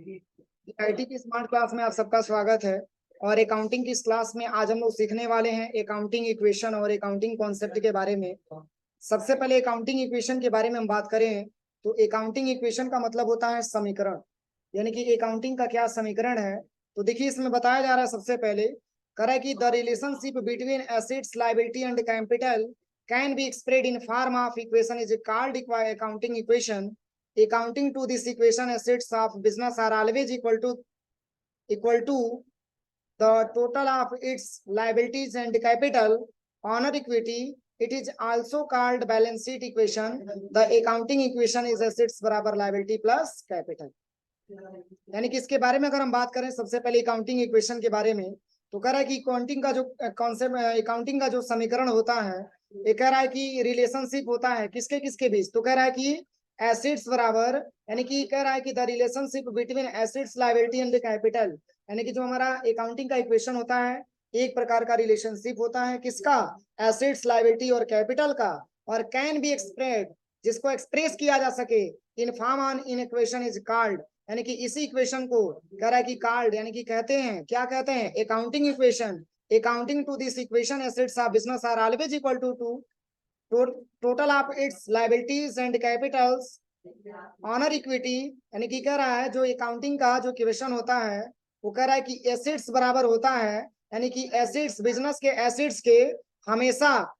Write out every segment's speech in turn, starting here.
IT की smart class में आप सबका स्वागत है। और अकाउंटिंग की इस क्लास में आज हम लोग सीखने वाले हैं अकाउंटिंग इक्वेशन और अकाउंटिंग कॉन्सेप्ट के बारे में। सबसे पहले अकाउंटिंग इक्वेशन के बारे में हम बात करें तो अकाउंटिंग इक्वेशन का मतलब होता है समीकरण, यानी कि अकाउंटिंग का क्या समीकरण है। तो देखिए इसमें बताया जा रहा है, सबसे पहले कह रहा है कि the relationship between assets liability and capital can be एक्सप्रेड in form of equation is called accounting equation. Accounting to this equation, assets of business are always equal to the total of its liabilities and capital. Honor equity, it is also called balance sheet equation. The accounting equation is assets बराबर liability plus capital। यानी कि इसके बारे में अगर हम बात करें सबसे पहले अकाउंटिंग इक्वेशन के बारे में, तो कह रहा है कि अकाउंटिंग का जो कॉन्सेप्ट अकाउंटिंग का जो समीकरण होता है, ये कह रहा है कि रिलेशनशिप होता है किसके किसके बीच। तो कह रहा है कि एसेट्स बराबर, यानी कि कह रहा है कि the relationship between assets liability and capital, यानी कि जो हमारा अकाउंटिंग का इक्वेशन होता है एक प्रकार का रिलेशनशिप होता है किसका, एसेट्स लायबिलिटी और कैपिटल का। और कैन बी एक्सप्रेस, जिसको एक्सप्रेस किया जा सके in form on in equation is called, यानी कि इसी इक्वेशन को कह रहा है कि कॉल्ड, यानी कि कहते हैं, क्या कहते हैं, accounting equation. Accounting to this equation assets of business are always equal to total of its liabilities and capitals. Owner equity, यानी कि कह रहा है जो अकाउंटिंग का जो क्वेश्चन होता है वो कह रहा है कि एसेट्स बराबर होता है, यानी कि एसेट्स बिजनेस के एसेट्स के हमेशा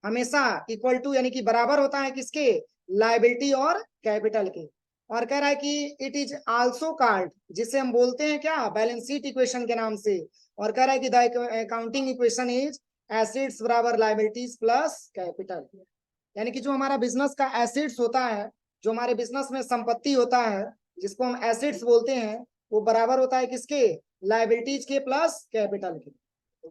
हमेशा इक्वल टू, यानी कि बराबर होता है किसके, लायबिलिटी और कैपिटल के। और कह रहा है कि इट इज आल्सो कॉल्ड, जिसे हम बोलते हैं क्या, बैलेंस शीट इक्वेशन के नाम से। और कह रहा है कि the accounting equation is assets बराबर लायबिलिटीज प्लस कैपिटल, यानी कि जो हमारा बिजनेस का एसेट्स होता है, जो हमारे बिजनेस में संपत्ति होता है जिसको हम एसेट्स बोलते हैं, वो बराबर होता है किसके, लायबिलिटीज के प्लस कैपिटल के।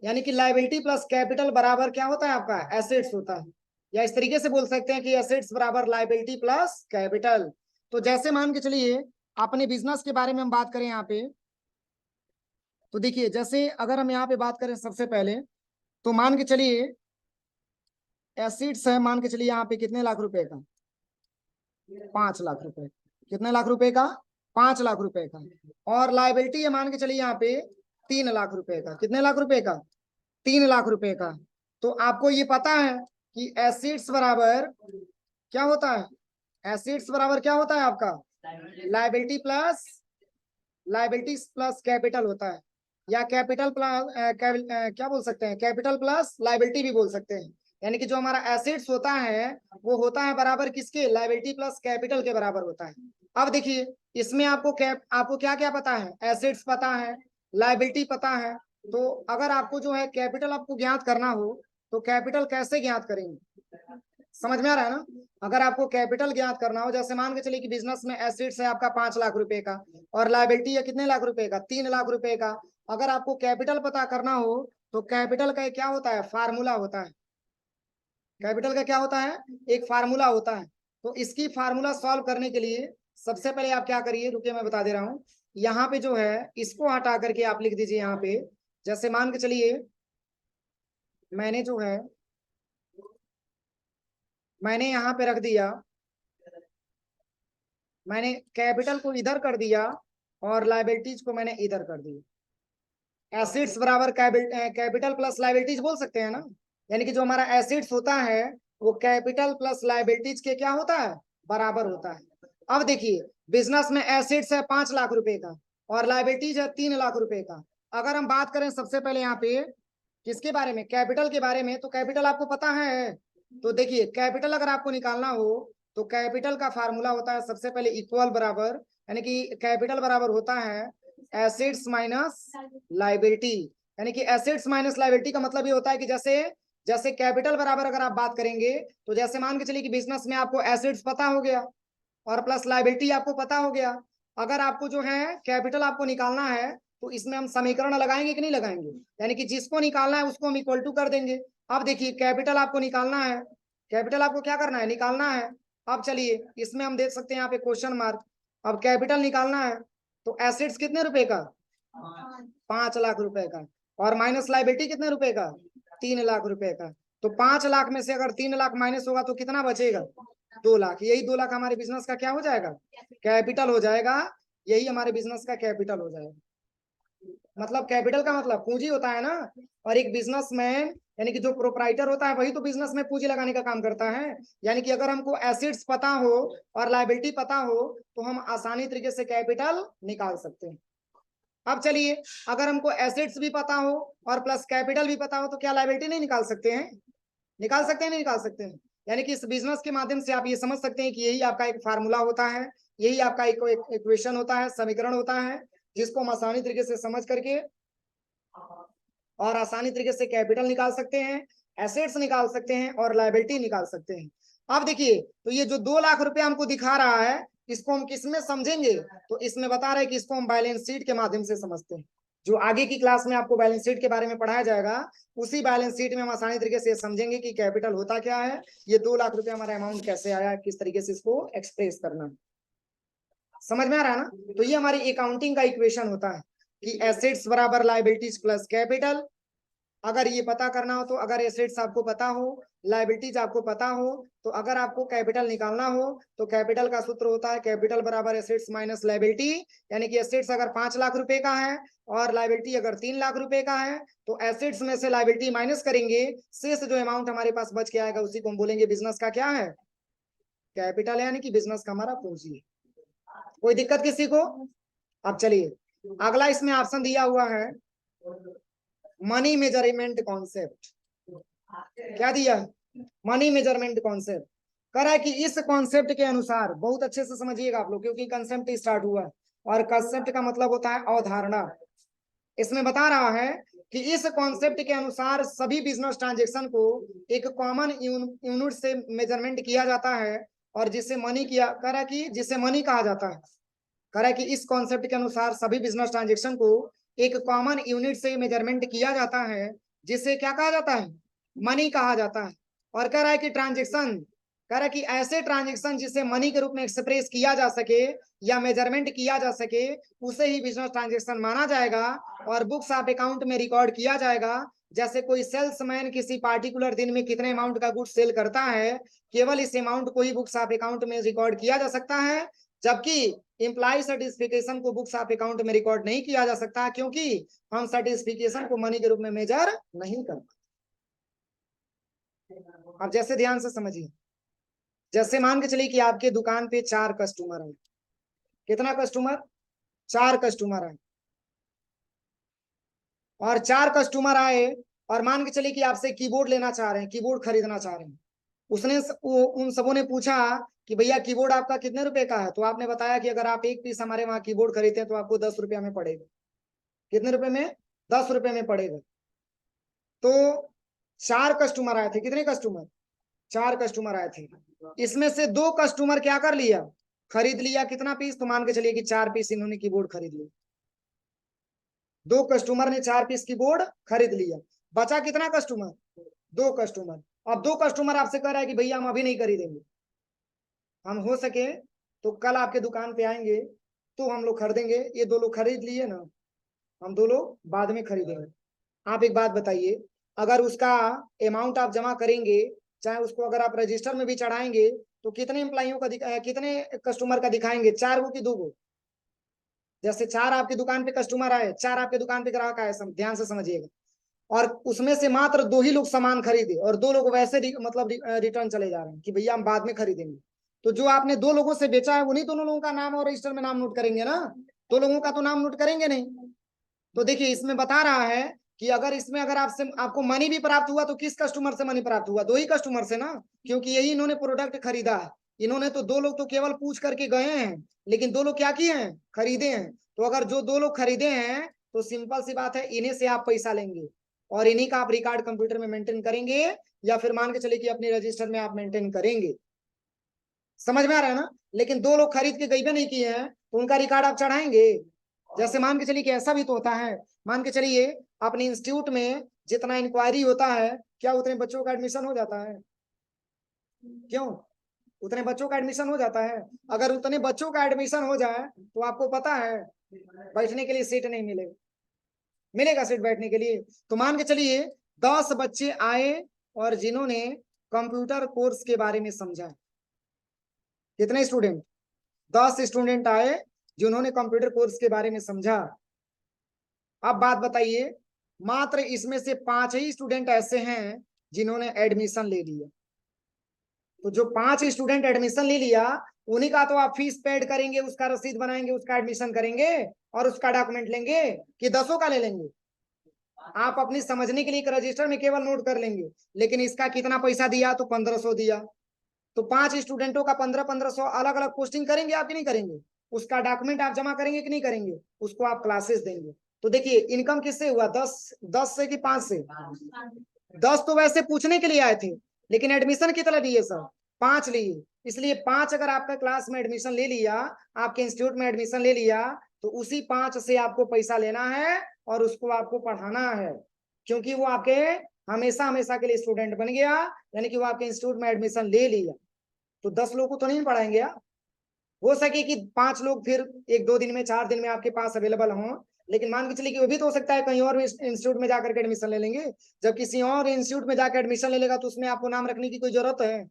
यानी कि लायबिलिटी प्लस कैपिटल बराबर क्या होता है आपका, एसेट्स होता है। या इस तरीके से बोल सकते हैं कि एसेट्स बराबर लायबिलिटी प्लस कैपिटल। तो जैसे मान के चलिए अपने बिजनेस के बारे में हम बात करें यहाँ पे, तो देखिए जैसे अगर हम यहाँ पे बात करें सबसे पहले, तो मान के चलिए एसेट्स है, मान के चलिए यहाँ पे कितने लाख रुपए का, 5 लाख रुपए। कितने लाख रुपए का, 5 लाख रुपए का। और लायबिलिटी है मान के चलिए यहाँ पे 3 लाख रुपए का। कितने लाख रुपए का, 3 लाख रुपए का। तो आपको ये पता है कि एसेट्स बराबर क्या होता है, एसेट्स बराबर क्या होता है आपका, लायबिलिटी प्लस कैपिटल होता है। या कैपिटल प्लस क्या बोल सकते हैं, कैपिटल प्लस लायबिलिटी भी बोल सकते हैं। यानी कि जो हमारा एसेट्स होता है वो होता है बराबर किसके, लायबिलिटी प्लस कैपिटल के बराबर होता है। अब देखिए इसमें आपको क्या क्या पता है, एसेट्स पता है, लायबिलिटी पता है। तो अगर आपको जो है कैपिटल आपको ज्ञात करना हो तो कैपिटल कैसे ज्ञात करेंगे, समझ में आ रहा है ना। अगर आपको कैपिटल ज्ञात करना हो, जैसे मान के चलिए कि बिजनेस में एसेट्स है आपका 5 लाख रुपए का और लायबिलिटी है कितने लाख रुपए का, 3 लाख रुपए का। अगर आपको कैपिटल पता करना हो तो कैपिटल का क्या होता है, फार्मूला होता है। कैपिटल का क्या होता है, एक फार्मूला होता है। तो इसकी फार्मूला सॉल्व करने के लिए सबसे पहले आप क्या करिए, रुकिए मैं बता दे रहा हूँ। यहाँ पे जो है इसको हटा करके आप लिख दीजिए यहाँ पे। जैसे मान के चलिए मैंने जो है मैंने यहाँ पे रख दिया, मैंने कैपिटल को इधर कर दिया और लायबिलिटीज को मैंने इधर कर दिया। एसेट्स बराबर कैपिटल प्लस लायबिलिटीज बोल सकते हैं ना। यानी कि जो हमारा एसेट्स होता है वो कैपिटल प्लस लायबिलिटीज के क्या होता है, बराबर होता है। अब देखिए बिजनेस में एसेट्स है 5 लाख रुपए का और लायबिलिटीज है 3 लाख रुपए का। अगर हम बात करें सबसे पहले यहाँ पे किसके बारे में, कैपिटल के बारे में, तो कैपिटल आपको पता है। तो देखिए कैपिटल अगर आपको निकालना हो तो कैपिटल का फार्मूला होता है सबसे पहले इक्वल बराबर, यानी कि कैपिटल बराबर होता है एसेट्स माइनस लायबिलिटी। यानी कि एसेट्स माइनस लायबिलिटी का मतलब ये होता है कि जैसे जैसे कैपिटल बराबर अगर आप बात करेंगे तो जैसे मान के चलिए कि बिजनेस में आपको एसेट्स पता हो गया और प्लस लायबिलिटी आपको पता हो गया। अगर आपको जो है कैपिटल आपको निकालना है तो इसमें हम समीकरण लगाएंगे कि नहीं लगाएंगे, यानी कि जिसको निकालना है उसको हम इक्वल टू कर देंगे। अब देखिए कैपिटल आपको निकालना है, कैपिटल आपको क्या करना है, निकालना है। अब चलिए इसमें हम देख सकते हैं यहाँ पे क्वेश्चन मार्क। अब कैपिटल निकालना है तो एसेट्स कितने रुपए का, 5 लाख रुपए का। और माइनस लायबिलिटी कितने रुपए का, 3 लाख रुपए का। तो 5 लाख में से अगर 3 लाख माइनस होगा तो कितना बचेगा, 2 लाख, यही 2 लाख हमारे बिजनेस का क्या हो जाएगा, कैपिटल हो जाएगा, यही हमारे बिजनेस का कैपिटल हो जाएगा। मतलब कैपिटल का मतलब पूंजी होता है ना, और एक बिजनेसमैन यानी कि जो प्रोप्राइटर होता है वही तो बिजनेस में पूंजी लगाने का काम करता है। यानी कि अगर हमको एसेट्स पता हो और लायबिलिटी पता हो तो हम आसानी तरीके से कैपिटल निकाल सकते हैं। अब चलिए, अगर हमको एसेट्स भी पता हो और प्लस कैपिटल भी पता हो तो क्या लायबिलिटी नहीं निकाल सकते हैं, निकाल सकते हैं, नहीं निकाल सकते हैं। यानी कि इस बिजनेस के माध्यम से आप ये समझ सकते हैं कि यही आपका एक फार्मूला होता है, यही आपका एक इक्वेशन होता है, समीकरण होता है, जिसको हम आसानी तरीके से समझ करके और आसानी तरीके से कैपिटल निकाल सकते हैं, एसेट्स निकाल सकते हैं और लायबिलिटी निकाल सकते हैं। अब देखिए, तो ये जो 2 लाख रुपए हमको दिखा रहा है, इसको हम किस में समझेंगे, तो इसमें बता रहे हैं कि इसको हम बैलेंस शीट के माध्यम से समझते हैं। जो आगे की क्लास में आपको बैलेंस शीट के बारे में पढ़ाया जाएगा, उसी बैलेंस शीट में हम आसानी तरीके से समझेंगे कि कैपिटल होता क्या है, ये 2 लाख रुपए हमारा अमाउंट कैसे आया, किस तरीके से इसको एक्सप्रेस करना है। समझ में आ रहा है ना। तो ये हमारी अकाउंटिंग का इक्वेशन होता है कि एसेट्स बराबर लायबिलिटीज प्लस कैपिटल। अगर ये पता करना हो तो अगर एसेट्स आपको पता हो, लायबिलिटीज आपको पता हो, तो अगर आपको कैपिटल निकालना हो तो कैपिटल का सूत्र होता है कैपिटल बराबर एसेट्स माइनस लायबिलिटी। यानी कि एसेट्स अगर 5 लाख रुपए का है और लायबिलिटी अगर 3 लाख रुपए का है, तो एसेट्स में से लायबिलिटी माइनस करेंगे, शेष जो अमाउंट हमारे पास बच के आएगा उसी को हम बोलेंगे बिजनेस का क्या है, कैपिटल है, यानी कि बिजनेस का हमारा पूंजी है। कोई दिक्कत किसी को। अब चलिए, अगला इसमें ऑप्शन दिया हुआ है मनी मेजरमेंट कॉन्सेप्ट। क्या दिया, मनी मेजरमेंट कॉन्सेप्ट। कह रहा है कि इस कॉन्सेप्ट के अनुसार, बहुत अच्छे से समझिएगा आप लोग क्योंकि कॉन्सेप्ट स्टार्ट हुआ है, और कॉन्सेप्ट का मतलब होता है अवधारणा। इसमें बता रहा है कि इस कॉन्सेप्ट के अनुसार सभी बिजनेस ट्रांजेक्शन को एक कॉमन यूनिट से मेजरमेंट किया जाता है, और जिसे मनी किया, कह रहा है कि जिसे मनी कहा जाता है। कह रहा है कि इस कॉन्सेप्ट के अनुसार सभी बिजनेस ट्रांजेक्शन को एक कॉमन यूनिट से मेजरमेंट किया जाता है, जिसे क्या कहा जाता है, मनी कहा जाता है। और कह रहा है कि ट्रांजेक्शन, कह रहा है कि ऐसे ट्रांजेक्शन जिसे मनी के रूप में एक्सप्रेस किया जा सके या मेजरमेंट किया जा सके, उसे ही बिजनेस ट्रांजेक्शन माना जाएगा और बुक्स ऑफ अकाउंट में रिकॉर्ड किया जाएगा। जैसे कोई सेल्समैन किसी पार्टिकुलर दिन में कितने अमाउंट का गुड्स सेल करता है, केवल इस अमाउंट को ही बुक्स ऑफ अकाउंट में रिकॉर्ड किया जा सकता है, जबकि इम्प्लाई सर्टिफिकेशन को बुक्स ऑफ अकाउंट में रिकॉर्ड नहीं किया जा सकता, क्योंकि हम सर्टिफिकेशन को मनी के रूप में मेजर नहीं कर पाते। अब जैसे ध्यान से समझिए, जैसे मान के चलिए कि आपके दुकान पे 4 कस्टमर हैं। कितना कस्टमर, 4 कस्टमर आए, और 4 कस्टमर आए और मान के चलिए कि आपसे कीबोर्ड लेना चाह रहे हैं, कीबोर्ड खरीदना चाह रहे हैं। उसने उन सबों ने पूछा कि भैया कीबोर्ड आपका कितने रुपए का है, तो आपने बताया कि अगर आप एक पीस हमारे वहां कीबोर्ड खरीदते हैं तो आपको 10 रुपया में पड़ेगा। कितने रुपए में, 10 रुपए में पड़ेगा। तो 4 कस्टमर आए थे, कितने कस्टमर, 4 कस्टमर आए थे। इसमें से 2 कस्टमर क्या कर लिया, खरीद लिया। कितना पीस, तो मान के चलिए कि 4 पीस इन्होंने कीबोर्ड खरीद लिया। 2 कस्टमर ने 4 पीस कीबोर्ड खरीद लिया। बचा कितना कस्टमर, 2 कस्टमर। अब 2 कस्टमर आपसे कह रहा है कि भैया हम अभी नहीं खरीदेंगे, हम हो सके तो कल आपके दुकान पे आएंगे तो हम लोग खरीदेंगे। ये 2 लोग खरीद लिए ना, हम 2 लोग बाद में खरीदेंगे। आप एक बात बताइए, अगर उसका अमाउंट आप जमा करेंगे, चाहे उसको अगर आप रजिस्टर में भी चढ़ाएंगे, तो कितने एम्प्लॉइयों का कितने कस्टमर का दिखाएंगे, 4 गो की 2 गो। जैसे 4 आपकी दुकान पे कस्टमर आए, 4 आपके दुकान पे ग्राहक आए, ध्यान से समझिएगा, और उसमें से मात्र 2 ही लोग सामान खरीदे और 2 लोग वैसे मतलब रिटर्न चले जा रहे हैं कि भैया हम बाद में खरीदेंगे। तो जो आपने 2 लोगों से बेचा है उन्हीं दोनों लोगों का नाम और रजिस्टर में नाम नोट करेंगे ना, 2 लोगों का तो नाम नोट करेंगे नहीं। तो देखिए, इसमें बता रहा है कि अगर इसमें अगर आपसे आपको मनी भी प्राप्त हुआ तो किस कस्टमर से मनी प्राप्त हुआ, 2 ही कस्टमर से ना, क्योंकि यही इन्होंने प्रोडक्ट खरीदा है। इन्होंने तो 2 लोग तो केवल पूछ करके गए हैं, लेकिन 2 लोग क्या किए हैं, खरीदे हैं। तो अगर जो 2 लोग खरीदे हैं तो सिंपल सी बात है, इन्हीं से आप पैसा लेंगे और इन्हीं का आप रिकॉर्ड कंप्यूटर में मेंटेन करेंगे, या फिर मान के चले कि अपने रजिस्टर में आप मेंटेन करेंगे। समझ में आ रहा है ना। लेकिन 2 लोग खरीद के गई भी नहीं किए हैं तो उनका रिकॉर्ड आप चढ़ाएंगे। जैसे मान के चलिए कि ऐसा भी तो होता है, मान के चलिए अपने इंस्टीट्यूट में जितना इंक्वायरी होता है, क्या उतने बच्चों का एडमिशन हो जाता है, क्यों, उतने बच्चों का एडमिशन हो जाता है। अगर उतने बच्चों का एडमिशन हो जाए तो आपको पता है बैठने के लिए सीट नहीं मिलेगा, मिलेगा सीट बैठने के लिए। तो मान के चलिए 10 बच्चे आए और जिन्होंने कंप्यूटर कोर्स के बारे में समझा, कितने स्टूडेंट? 10 स्टूडेंट आए जिन्होंने कंप्यूटर कोर्स के बारे में समझा। अब बात बताइए, मात्र इसमें से 5 ही स्टूडेंट ऐसे हैं जिन्होंने एडमिशन ले लिया। तो जो 5 स्टूडेंट एडमिशन ले लिया, उन्हीं का तो आप फीस पेड करेंगे, उसका रसीद बनाएंगे, उसका एडमिशन करेंगे और उसका डॉक्यूमेंट लेंगे, कि 10 का ले लेंगे? आप अपनी समझने के लिए एक रजिस्टर में केवल नोट कर लेंगे, लेकिन इसका कितना पैसा दिया? तो 1500 दिया। तो 5 स्टूडेंटों का 1500 अलग अलग पोस्टिंग करेंगे आप कि नहीं करेंगे? उसका डॉक्यूमेंट आप जमा करेंगे कि नहीं करेंगे? उसको आप क्लासेस देंगे। तो देखिए इनकम किससे हुआ? 10 से कि 5 से? 10 तो वैसे पूछने के लिए आए थे, लेकिन एडमिशन कितना लिए सर? 5 लिए। इसलिए 5 अगर आपका क्लास में एडमिशन ले लिया, आपके इंस्टीट्यूट में एडमिशन ले लिया, तो उसी 5 से आपको पैसा लेना है और उसको आपको पढ़ाना है, क्योंकि वो आपके हमेशा हमेशा के लिए स्टूडेंट बन गया, यानी कि वो आपके इंस्टीट्यूट में एडमिशन ले लिया। तो 10 लोग को तो नहीं पढ़ाएंगे आप। हो सके कि 5 लोग फिर 1-2 दिन में, 4 दिन में आपके पास अवेलेबल हों, लेकिन मान के चलिए कि वो भी तो हो सकता है कहीं और इंस्टीट्यूट में जाकर के एडमिशन ले लेंगे। जब किसी और इंस्टीट्यूट में जाकर एडमिशन ले लेगा तो उसमें आपको नाम रखने की कोई जरूरत है?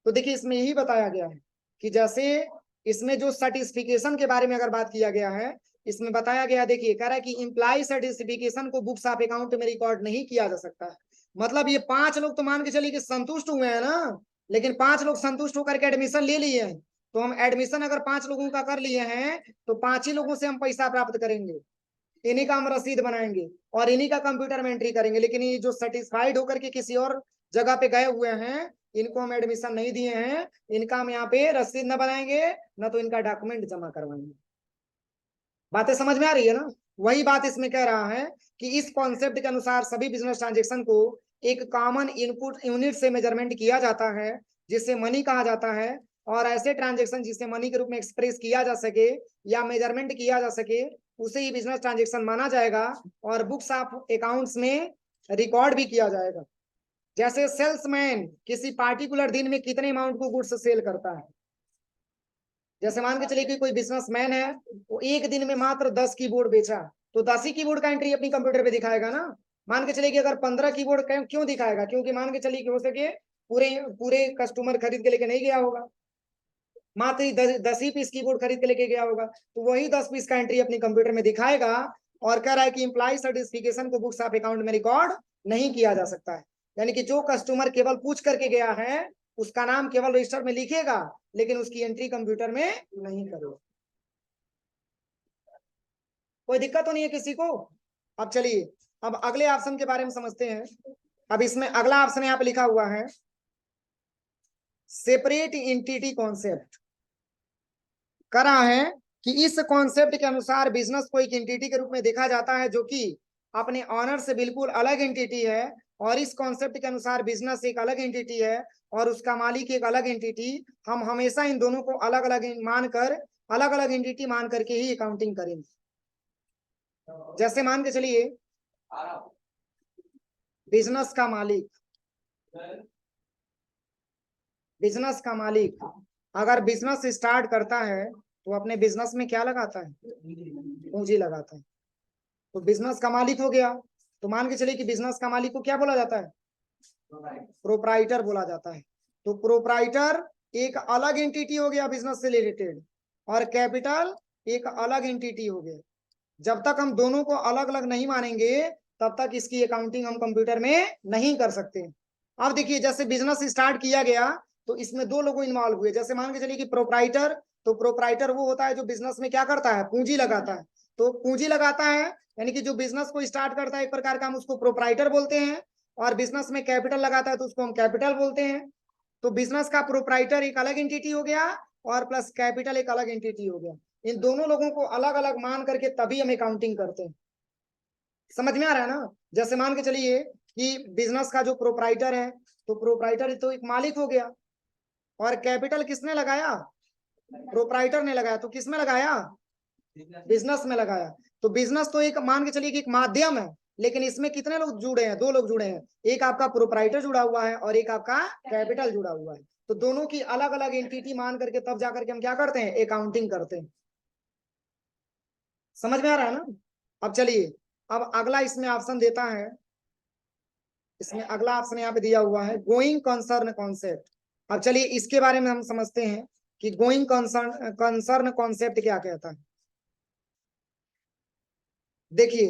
तो देखिए इसमें यही बताया गया है कि जैसे इसमें जो सर्टिफिकेशन के बारे में अगर बात किया गया है, इसमें बताया गया, देखिए कह रहा है कि एम्प्लॉय सर्टिफिकेशन को बुक्स ऑफ अकाउंट में रिकॉर्ड नहीं किया जा सकता है। मतलब ये 5 लोग तो मान के चलिए कि संतुष्ट हुए हैं ना, लेकिन 5 लोग संतुष्ट होकर के एडमिशन ले लिए हैं। तो हम एडमिशन अगर 5 लोगों का कर लिए हैं, तो 5 ही लोगों से हम पैसा प्राप्त करेंगे, इन्हीं का हम रसीद बनाएंगे और इन्हीं का कंप्यूटर में एंट्री करेंगे। लेकिन ये जो सर्टिफाइड होकर के किसी और जगह पे गए हुए हैं, इनको हम एडमिशन नहीं दिए हैं, इनका हम यहाँ पे रसीद न बनाएंगे, न तो इनका डॉक्यूमेंट जमा करवाएंगे। बातें समझ में आ रही है ना? वही बात इसमें कह रहा है कि इस कॉन्सेप्ट के अनुसार सभी बिजनेस ट्रांजेक्शन को एक कॉमन इनपुट यूनिट से मेजरमेंट किया जाता है, जिसे मनी कहा जाता है। और ऐसे ट्रांजेक्शन जिसे मनी के रूप में एक्सप्रेस किया जा सके या मेजरमेंट किया जा सके, उसे ही बिजनेस ट्रांजेक्शन माना जाएगा और बुक्स ऑफ अकाउंट्स में रिकॉर्ड भी किया जाएगा। जैसे सेल्समैन किसी पार्टिकुलर दिन में कितने अमाउंट को गुड्स सेल करता है। जैसे मान के चलिए कि कोई बिजनेसमैन है, वो एक दिन में मात्र 10 कीबोर्ड बेचा, तो 10 ही कीबोर्ड का एंट्री अपनी कंप्यूटर पे दिखाएगा ना। मान के चलिए कि अगर 15 कीबोर्ड क्यों दिखाएगा? क्योंकि मान के चलिए कि हो सके पूरे पूरे कस्टमर खरीद के लेके नहीं गया होगा, मात्र 10 ही पीस कीबोर्ड खरीद के लेके गया होगा, तो वही 10 पीस का एंट्री अपनी कंप्यूटर में दिखाएगा। और कह रहा है कि एम्प्लॉय सर्टिफिकेशन को बुक्स ऑफ अकाउंट में रिकॉर्ड नहीं किया जा सकता है। यानी कि जो कस्टमर केवल पूछ करके गया है, उसका नाम केवल रजिस्टर में लिखेगा, लेकिन उसकी एंट्री कंप्यूटर में नहीं करेगा। कोई दिक्कत तो नहीं है किसी को? अब चलिए, अब अगले ऑप्शन के बारे में समझते हैं। अब इसमें अगला ऑप्शन यहाँ पे लिखा हुआ है सेपरेट एंटिटी कॉन्सेप्ट। करा है कि इस कॉन्सेप्ट के अनुसार बिजनेस को एक एंटिटी के रूप में देखा जाता है जो कि अपने ऑनर से बिल्कुल अलग एंटिटी है। और इस कॉन्सेप्ट के अनुसार बिजनेस एक अलग एंटिटी है और उसका मालिक एक अलग एंटिटी। हम हमेशा इन दोनों को अलग अलग मानकर, अलग अलग एंटिटी मान करके ही अकाउंटिंग करेंगे। जैसे मान के चलिए बिजनेस का मालिक, बिजनेस का मालिक अगर बिजनेस स्टार्ट करता है तो अपने बिजनेस में क्या लगाता है? पूंजी लगाता है। तो बिजनेस का मालिक हो गया। तो मान के चलिए कि बिजनेस का मालिक को क्या बोला जाता है? प्रोप्राइटर बोला जाता है। तो प्रोप्राइटर एक अलग एंटिटी हो गया बिजनेस से रिलेटेड, और कैपिटल एक अलग एंटिटी हो गया। जब तक हम दोनों को अलग अलग नहीं मानेंगे, तब तक इसकी अकाउंटिंग हम कंप्यूटर में नहीं कर सकते। अब देखिए जैसे बिजनेस स्टार्ट किया गया तो इसमें 2 लोग इन्वॉल्व हुए। जैसे मान के चलिए कि प्रोप्राइटर, तो प्रोप्राइटर वो होता है जो बिजनेस में क्या करता है? पूंजी लगाता है। तो पूंजी लगाता है यानी कि जो बिजनेस को स्टार्ट करता है, एक प्रकार का हम उसको प्रोप्राइटर बोलते हैं। और बिजनेस में कैपिटल लगाता है तो उसको हम कैपिटल बोलते हैं। तो बिजनेस का प्रोप्राइटर एक अलग एंटिटी हो गया और प्लस कैपिटल एक अलग एंटिटी हो गया। इन दोनों लोगों को अलग अलग मान करके तभी हम अकाउंटिंग करते हैं। समझ में आ रहा है ना? जैसे मान के चलिए कि बिजनेस का जो प्रोप्राइटर है, तो प्रोप्राइटर तो एक मालिक हो गया, और कैपिटल किसने लगाया? प्रोप्राइटर ने लगाया। तो किसमें लगाया? बिजनेस में लगाया। तो बिजनेस तो एक मान के चलिए कि एक माध्यम है, लेकिन इसमें कितने लोग जुड़े हैं? 2 लोग जुड़े हैं। एक आपका प्रोप्राइटर जुड़ा हुआ है और एक आपका कैपिटल जुड़ा हुआ है। तो दोनों की अलग अलग एंटिटी मान करके तब जाकर के हम क्या करते हैं? अकाउंटिंग करते हैं। समझ में आ रहा है ना? अब चलिए, अब अगला इसमें ऑप्शन देता है, इसमें अगला ऑप्शन यहाँ पे दिया हुआ है गोइंग कंसर्न कॉन्सेप्ट। अब चलिए इसके बारे में हम समझते हैं कि गोइंग कंसर्न कॉन्सेप्ट क्या कहता है। देखिए,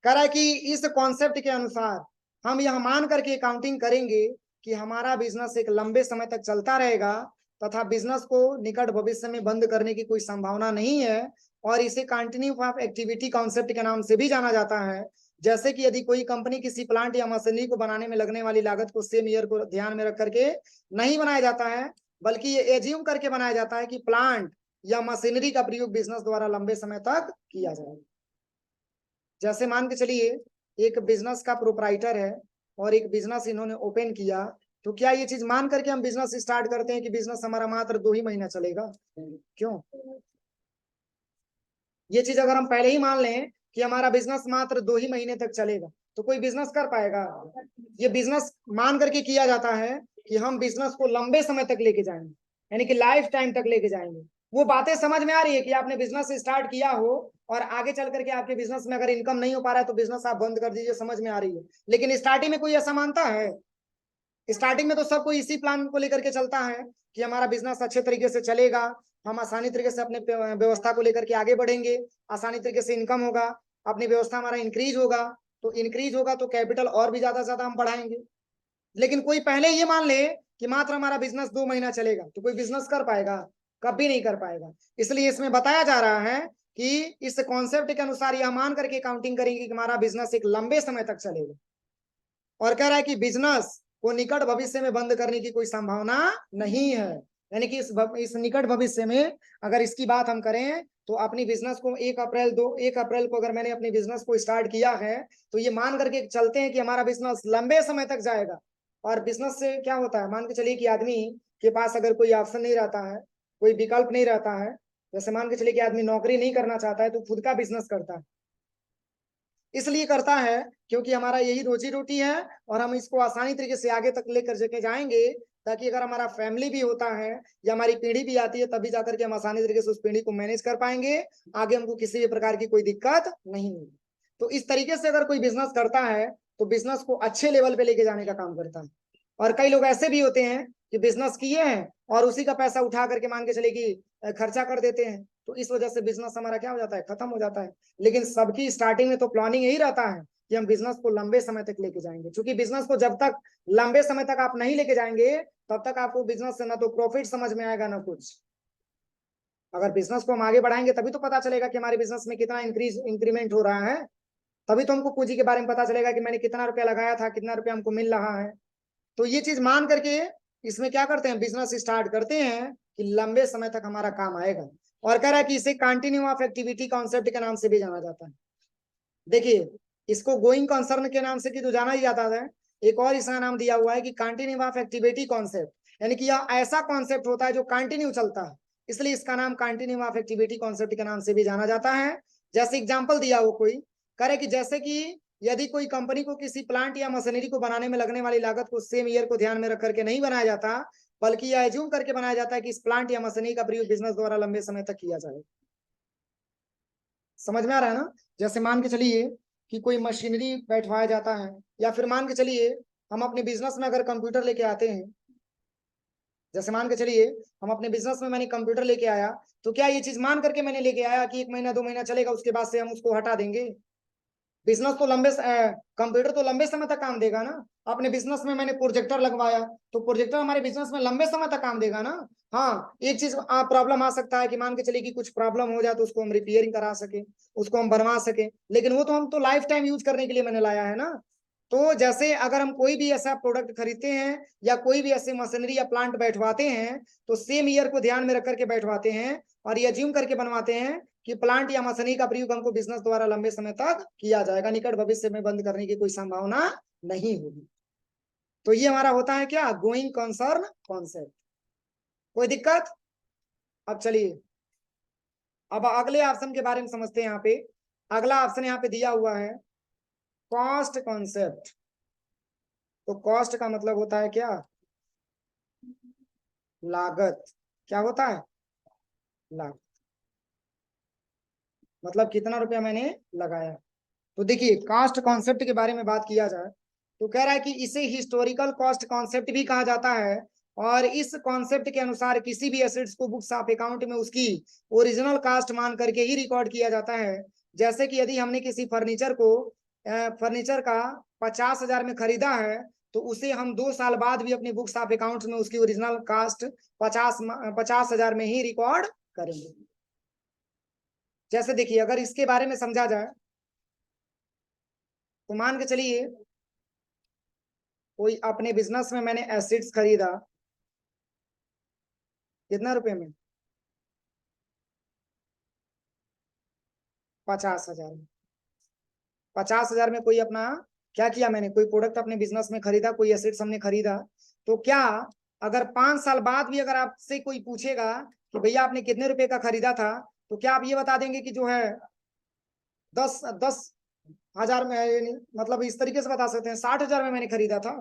कह रहा है कि इस कॉन्सेप्ट के अनुसार हम यह मान करके अकाउंटिंग करेंगे कि हमारा बिजनेस एक लंबे समय तक चलता रहेगा तथा बिजनेस को निकट भविष्य में बंद करने की कोई संभावना नहीं है, और इसे कंटिन्यू ऑफ एक्टिविटी कॉन्सेप्ट के नाम से भी जाना जाता है। जैसे कि यदि कोई कंपनी किसी प्लांट या मशीनरी को बनाने में लगने वाली लागत को सेम ईयर को ध्यान में रख करके नहीं बनाया जाता है, बल्कि ये एज्यूम करके बनाया जाता है कि प्लांट या मशीनरी का प्रयोग बिजनेस द्वारा लंबे समय तक किया जाएगा। जैसे मान के चलिए एक बिजनेस का प्रोप्राइटर है और एक बिजनेस इन्होंने ओपन किया, तो क्या ये चीज मान करके हम बिजनेस स्टार्ट करते हैं कि बिजनेस हमारा मात्र 2 ही महीना चलेगा? क्यों? ये चीज अगर हम पहले ही मान लें कि हमारा बिजनेस मात्र 2 ही महीने तक चलेगा, तो कोई बिजनेस कर पाएगा? ये बिजनेस मान करके किया जाता है कि हम बिजनेस को लंबे समय तक लेके जाएंगे, यानी कि लाइफ टाइम तक लेके जाएंगे। वो बातें समझ में आ रही है कि आपने बिजनेस स्टार्ट किया हो और आगे चल करके आपके बिजनेस में अगर इनकम नहीं हो पा रहा है तो बिजनेस आप बंद कर दीजिए, समझ में आ रही है। लेकिन स्टार्टिंग में कोई ऐसा मानता है? स्टार्टिंग में तो सब कोई इसी प्लान को लेकर के चलता है कि हमारा बिजनेस अच्छे तरीके से चलेगा, हम आसानी तरीके से अपने व्यवस्था को लेकर के आगे बढ़ेंगे, आसानी तरीके से इनकम होगा, अपनी व्यवस्था हमारा इंक्रीज होगा, तो इंक्रीज होगा तो कैपिटल और भी ज्यादा ज्यादा हम बढ़ाएंगे। लेकिन कोई पहले ये मान ले कि मात्र हमारा बिजनेस 2 महीना चलेगा, तो कोई बिजनेस कर पाएगा? कभी नहीं कर पाएगा। इसलिए इसमें बताया जा रहा है कि इस कॉन्सेप्ट के अनुसार यह मान करके काउंटिंग करेंगे कि हमारा बिजनेस एक लंबे समय तक चलेगा, और कह रहा है कि बिजनेस को निकट भविष्य में बंद करने की कोई संभावना नहीं है। यानी कि इस निकट भविष्य में अगर इसकी बात हम करें तो अपनी बिजनेस को 1 अप्रैल को अगर मैंने अपनी बिजनेस को स्टार्ट किया है तो ये मान करके चलते हैं कि हमारा बिजनेस लंबे समय तक जाएगा। और बिजनेस से क्या होता है, मान के चलिए कि आदमी के पास अगर कोई ऑप्शन नहीं रहता है, कोई विकल्प नहीं रहता है, जैसे मान के चलिए कि आदमी नौकरी नहीं करना चाहता है तो खुद का बिजनेस करता है। इसलिए करता है क्योंकि हमारा यही रोजी रोटी है और हम इसको आसानी तरीके से आगे तक लेकर के जाएंगे, ताकि अगर हमारा फैमिली भी होता है या हमारी पीढ़ी भी आती है तभी जाकर के हम आसानी तरीके से उस पीढ़ी को मैनेज कर पाएंगे, आगे हमको किसी भी प्रकार की कोई दिक्कत नहीं होगी। तो इस तरीके से अगर कोई बिजनेस करता है तो बिजनेस को अच्छे लेवल पे लेके जाने का काम करता है। और कई लोग ऐसे भी होते हैं कि बिजनेस किए हैं और उसी का पैसा उठा करके मान के चले कि खर्चा कर देते हैं, तो इस वजह से बिजनेस हमारा क्या हो जाता है, खत्म हो जाता है। लेकिन सबकी स्टार्टिंग में तो प्लानिंग यही रहता है कि हम बिजनेस को लंबे समय तक लेके जाएंगे, क्योंकि बिजनेस को जब तक लंबे समय तक आप नहीं लेके जाएंगे तब तक आपको बिजनेस से ना तो प्रॉफिट समझ में आएगा ना कुछ। अगर बिजनेस को हम आगे बढ़ाएंगे तभी तो पता चलेगा कि हमारे बिजनेस में कितना इंक्रीमेंट हो रहा है, तभी तो हमको पूंजी के बारे में पता चलेगा कि मैंने कितना रुपया लगाया था, कितना रुपया हमको मिल रहा है। तो ये चीज मान करके इसमें क्या करते हैं, बिजनेस स्टार्ट करते हैं कि लंबे समय तक हमारा काम आएगा। और कह रहा है कि इसे कंटिन्यू ऑफ एक्टिविटी कॉन्सेप्ट के नाम से भी जाना जाता है। देखिए, इसको गोइंग कंसर्न के नाम से की तो जाना ही जाता है, एक और इसका नाम दिया हुआ है कि कंटिन्यू ऑफ एक्टिविटी कॉन्सेप्ट, यानी कि यह ऐसा कॉन्सेप्ट होता है जो कंटिन्यू चलता है, इसलिए इसका नाम कंटिन्यू ऑफ एक्टिविटी कॉन्सेप्ट के नाम से भी जाना जाता है। जैसे एग्जाम्पल दिया हो कोई, करे कि जैसे कि यदि कोई कंपनी को किसी प्लांट या मशीनरी को बनाने में लगने वाली लागत को सेम ईयर को ध्यान में रख करके नहीं बनाया जाता, बल्कि यह एज्यूम करके बनाया जाता है कि इस प्लांट या मशीनरी का प्रयोग बिजनेस द्वारा लंबे समय तक किया जाए। समझ में आ रहा है ना? जैसे मान के चलिए कि कोई मशीनरी बैठवाया जाता है, या फिर मान के चलिए हम अपने बिजनेस में अगर कंप्यूटर लेके आते हैं, जैसे मान के चलिए हम अपने बिजनेस में मैंने कंप्यूटर लेके आया, तो क्या ये चीज मान करके मैंने लेके आया कि 1 महीना 2 महीना चलेगा उसके बाद से हम उसको हटा देंगे? बिजनेस तो कंप्यूटर तो लंबे समय तक काम देगा ना। अपने बिजनेस में मैंने प्रोजेक्टर लगवाया तो प्रोजेक्टर हमारे बिजनेस में लंबे समय तक काम देगा ना। हाँ, एक चीज प्रॉब्लम आ सकता है कि मान के चलिए कि कुछ प्रॉब्लम हो जाए तो उसको हम रिपेयरिंग करा सके, उसको हम बनवा सके, लेकिन वो तो हम तो लाइफ टाइम यूज करने के लिए मैंने लाया है ना। तो जैसे अगर हम कोई भी ऐसा प्रोडक्ट खरीदते हैं या कोई भी ऐसे मशीनरी या प्लांट बैठवाते हैं तो सेम ईयर को ध्यान में रख करके बैठवाते हैं और ये अज्यूम करके बनवाते हैं कि प्लांट या मशीनरी का प्रयोग हमको बिजनेस द्वारा लंबे समय तक किया जाएगा, निकट भविष्य में बंद करने की कोई संभावना नहीं होगी। तो ये हमारा होता है क्या, गोइंग कंसर्न कॉन्सेप्ट। कोई दिक्कत? अब चलिए अब अगले ऑप्शन के बारे में समझते हैं। यहाँ पे अगला ऑप्शन यहाँ पे दिया हुआ है कॉस्ट कॉन्सेप्ट। तो कॉस्ट का मतलब होता है क्या, लागत। क्या होता है, लागत, मतलब कितना रुपया मैंने लगाया। तो देखिए कॉस्ट कॉन्सेप्ट के बारे में बात किया जाए तो कह रहा है कि इसे हिस्टोरिकल कॉस्ट कॉन्सेप्ट भी कहा जाता है और इस कॉन्सेप्ट के अनुसार किसी भी एसेट्स को बुक्स ऑफ अकाउंट में उसकी ओरिजिनल कास्ट मान करके ही रिकॉर्ड किया जाता है। जैसे कि यदि हमने किसी फर्नीचर का 50,000 में खरीदा है, तो उसे हम 2 साल बाद भी अपनी बुक्स ऑफ अकाउंट्स में उसकी ओरिजिनल कास्ट 50,000 में ही रिकॉर्ड करेंगे। जैसे देखिए, अगर इसके बारे में समझा जाए तो मान के चलिए कोई अपने बिजनेस में मैंने एसेट्स खरीदा, कितना रुपए में? 50,000 में। 50,000 में कोई अपना क्या किया, मैंने कोई प्रोडक्ट अपने बिजनेस में खरीदा, कोई एसेट्स हमने खरीदा। तो क्या अगर 5 साल बाद भी अगर आपसे कोई पूछेगा कि भैया आपने कितने रुपए का खरीदा था, तो क्या आप ये बता देंगे कि जो है 10,000 में है? नहीं, मतलब इस तरीके से बता सकते हैं 60,000 में मैंने खरीदा था।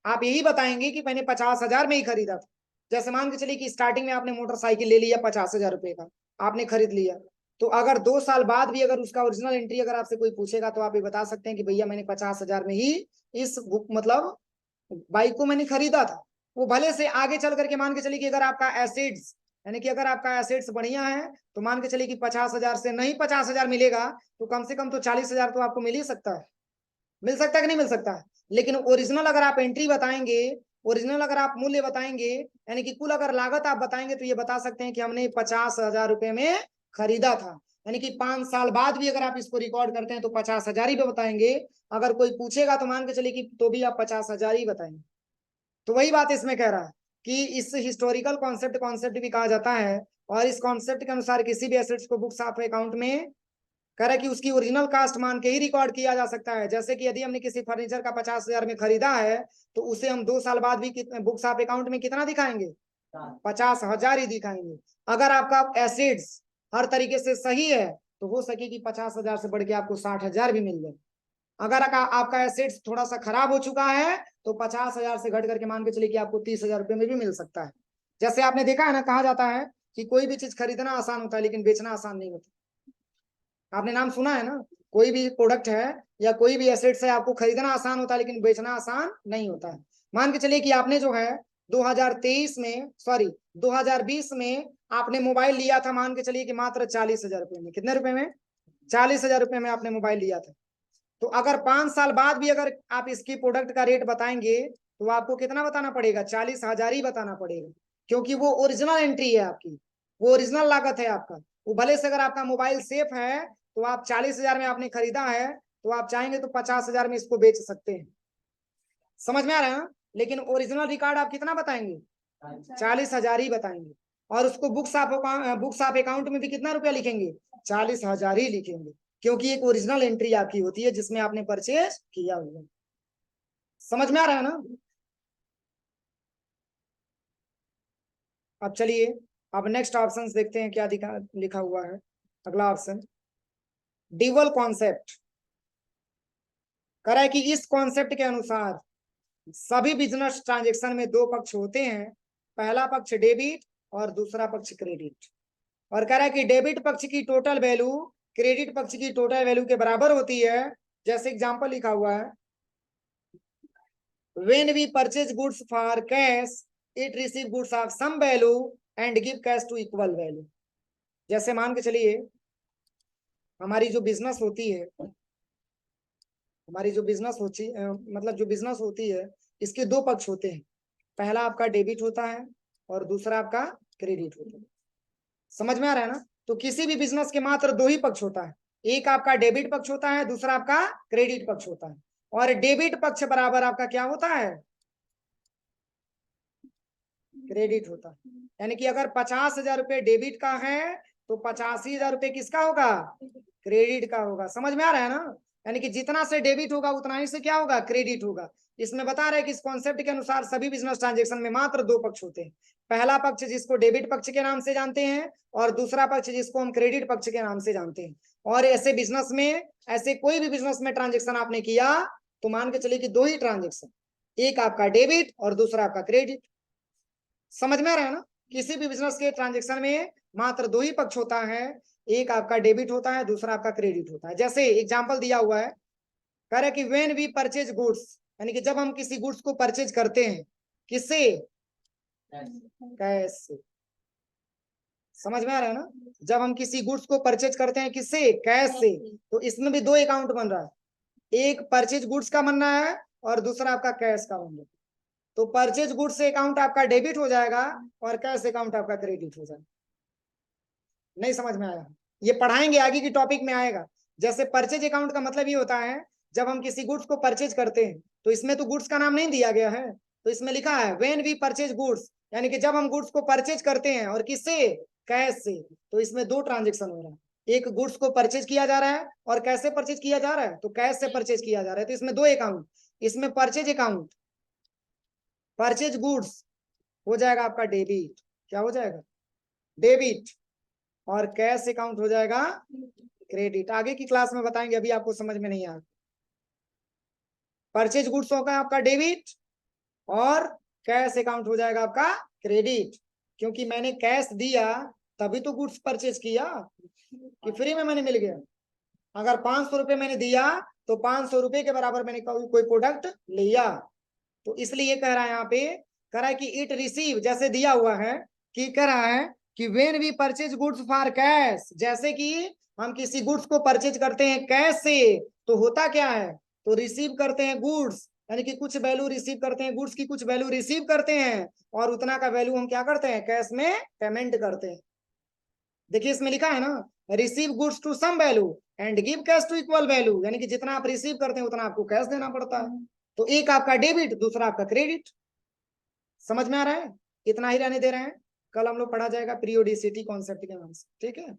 आप यही बताएंगे कि मैंने 50,000 में ही खरीदा था। जैसे मान के चलिए कि स्टार्टिंग में आपने मोटरसाइकिल ले लिया 50,000 रुपए का, आपने खरीद लिया, तो अगर 2 साल बाद भी अगर उसका ओरिजिनल एंट्री अगर आपसे कोई पूछेगा, तो आप ये बता सकते हैं कि भैया मैंने 50,000 में ही इस बुक मतलब बाइक को मैंने खरीदा था। वो भले से आगे चल करके मान के चलिए कि अगर आपका एसेट्स यानी कि अगर आपका एसेट्स बढ़िया है, तो मान के चलिए कि 50,000 से नहीं 50,000 मिलेगा, तो कम से कम तो 40,000 तो आपको मिल ही सकता है। मिल सकता है कि नहीं मिल सकता है? लेकिन ओरिजिनल अगर आप एंट्री बताएंगे, ओरिजिनल अगर आप मूल्य बताएंगे, यानी कि कुल अगर लागत आप बताएंगे, तो ये बता सकते हैं कि हमने 50,000 रुपए में खरीदा था। यानी कि 5 साल बाद भी अगर आप इसको रिकॉर्ड करते हैं तो 50,000 ही बताएंगे। अगर कोई पूछेगा तो मान के चलिए कि तो भी आप 50,000 ही बताएंगे। तो वही बात इसमें कह रहा है कि इस हिस्टोरिकल कॉन्सेप्ट भी कहा जाता है। और इस कॉन्सेप्ट के अनुसार किसी भी एसेट्स को बुक्स ऑफ अकाउंट में कह रहा है कि उसकी ओरिजिनल कास्ट मान के ही रिकॉर्ड किया जा सकता है। जैसे कि यदि हमने किसी फर्नीचर का 50,000 में खरीदा है, तो उसे हम 2 साल बाद भी बुक्स ऑफ अकाउंट में कितना दिखाएंगे? 50,000 ही दिखाएंगे। अगर आपका एसेट्स हर तरीके से सही है, तो हो सके कि 50,000 से बढ़ के आपको 60,000 भी मिल जाए। अगर आपका एसेट्स थोड़ा सा खराब हो चुका है, तो 50,000 से घट करके मान के चलिए कि आपको 30,000 रुपए में भी मिल सकता है। जैसे आपने देखा है ना, कहा जाता है कि कोई भी चीज खरीदना आसान होता है, लेकिन बेचना आसान नहीं होता। आपने नाम सुना है ना, कोई भी प्रोडक्ट है या कोई भी एसेट्स है, आपको खरीदना आसान होता है लेकिन बेचना आसान नहीं होता है। मान के चलिए कि आपने जो है 2020 में आपने मोबाइल लिया था, मान के चलिए कि मात्र 40,000 रुपए में। कितने रुपए में? 40,000 रुपए में आपने मोबाइल लिया था। तो अगर 5 साल बाद भी अगर आप इसकी प्रोडक्ट का रेट बताएंगे, तो आपको कितना बताना पड़ेगा? 40,000 ही बताना पड़ेगा, क्योंकि वो ओरिजिनल एंट्री है आपकी, वो ओरिजिनल लागत है आपका। वो भले से अगर आपका मोबाइल सेफ है, तो आप 40,000 में आपने खरीदा है, तो आप चाहेंगे तो 50,000 में इसको बेच सकते हैं। समझ में आ रहा है ना? लेकिन ओरिजिनल रिकॉर्ड आप कितना बताएंगे? 40,000 ही बताएंगे। और उसको बुक्स ऑफ अकाउंट में भी कितना रुपया लिखेंगे? 40,000 ही लिखेंगे, क्योंकि एक ओरिजिनल एंट्री आपकी होती है जिसमें आपने परचेज किया हुआ। समझ में आ रहा है ना? अब चलिए, अब नेक्स्ट ऑप्शन देखते हैं क्या लिखा हुआ है। अगला ऑप्शन ड्यूअल कॉन्सेप्ट कह रहा है कि इस कॉन्सेप्ट के अनुसार सभी बिजनेस ट्रांजेक्शन में दो पक्ष होते हैं। पहला पक्ष डेबिट और दूसरा पक्ष क्रेडिट। और कह रहा है कि डेबिट पक्ष की टोटल वैल्यू क्रेडिट पक्ष की टोटल वैल्यू के बराबर होती है। जैसे एग्जांपल लिखा हुआ है, when we purchase goods for cash, it receive goods of some value and give cash to equal value। जैसे मान के चलिए हमारी जो बिजनेस होती है, मतलब जो बिजनेस होती है, इसके दो पक्ष होते हैं। पहला आपका डेबिट होता है और दूसरा आपका क्रेडिट होता है। समझ में आ रहा है ना? तो किसी भी बिजनेस के मात्र दो ही पक्ष होता है, एक आपका डेबिट पक्ष होता है, दूसरा आपका क्रेडिट पक्ष होता है। और डेबिट पक्ष बराबर आपका क्या होता है? क्रेडिट होता है। यानी कि अगर 50,000 रुपये डेबिट का है, तो 85,000 रुपये किसका होगा? क्रेडिट का होगा। समझ में आ रहा है ना? यानी कि जितना से डेबिट होगा उतना ही से क्या होगा? क्रेडिट होगा। इसमें बता रहे हैं कि इस कॉन्सेप्ट के अनुसार सभी बिजनेस ट्रांजेक्शन में मात्र दो पक्ष होते हैं। पहला पक्ष जिसको डेबिट पक्ष के नाम से जानते हैं, और दूसरा पक्ष जिसको हम क्रेडिट पक्ष के नाम से जानते हैं। और ऐसे बिजनेस में, ऐसे कोई भी बिजनेस में ट्रांजेक्शन आपने किया, तो मान के चलिए कि दो ही ट्रांजेक्शन, एक आपका डेबिट और दूसरा आपका क्रेडिट। समझ में आ रहा है ना? किसी भी बिजनेस के ट्रांजेक्शन में मात्र दो ही पक्ष होता है, एक आपका डेबिट होता है, दूसरा आपका क्रेडिट होता है। जैसे एग्जांपल दिया हुआ है, कह रहा है कि व्हेन वी परचेज गुड्स, यानी कि जब हम किसी गुड्स को परचेज करते हैं, किससे? कैश से। समझ में आ रहा है ना? जब हम किसी गुड्स को परचेज करते हैं किससे, कैश से, तो इसमें भी दो अकाउंट बन रहा है, एक परचेज गुड्स का बनना है और दूसरा आपका कैश का बनना है। तो परचेज गुड्स से अकाउंट आपका डेबिट हो जाएगा और कैश अकाउंट आपका क्रेडिट हो जाएगा। नहीं समझ में आया? ये पढ़ाएंगे, आगे की टॉपिक में आएगा। जैसे परचेज अकाउंट का मतलब ये होता है, जब हम किसी गुड्स को परचेज करते हैं, तो इसमें तो गुड्स का नाम नहीं दिया गया है, तो इसमें लिखा है व्हेन वी परचेज गुड्स, यानी कि जब हम गुड्स को परचेज करते हैं, और किससे, कैश से। तो इसमें दो ट्रांजेक्शन हो रहा है, एक गुड्स को परचेज किया जा रहा है और कैसे परचेज किया जा रहा है, तो कैश से परचेज किया जा रहा है। तो इसमें दो अकाउंट, इसमें परचेज अकाउंट, परचेज गुड्स हो जाएगा आपका डेबिट। क्या हो जाएगा? डेबिट। और कैश अकाउंट हो जाएगा क्रेडिट। आगे की क्लास में बताएंगे, अभी आपको समझ में नहीं आया। परचेज गुड्स होगा आपका डेबिट और कैश अकाउंट हो जाएगा आपका क्रेडिट, क्योंकि मैंने कैश दिया तभी तो गुड्स परचेज किया, कि फ्री में मैंने मिल गया। अगर 500 रुपए मैंने दिया तो 500 रुपए के बराबर मैंने कोई प्रोडक्ट लिया। तो इसलिए कह रहा है यहाँ पे, कह रहा है कि इट रिसीव, जैसे दिया हुआ है कि कह रहा है कि when we purchase goods for cash, जैसे कि हम किसी गुड्स को परचेज करते हैं कैश से, तो होता क्या है, तो रिसीव करते हैं गुड्स, यानी कि कुछ वैल्यू रिसीव करते हैं, गुड्स की कुछ वैल्यू रिसीव करते हैं, और उतना का वैल्यू हम क्या करते हैं, कैश में पेमेंट करते हैं। देखिए इसमें लिखा है ना, receive goods to some value and give cash to equal value, यानी कि जितना आप रिसीव करते हैं उतना आपको कैश देना पड़ता है। तो एक आपका डेबिट, दूसरा आपका क्रेडिट। समझ में आ रहा है? इतना ही रहने दे रहे हैं, कल हम लोग पढ़ा जाएगा पीरियोडिसिटी कॉन्सेप्ट के नाम से, ठीक है।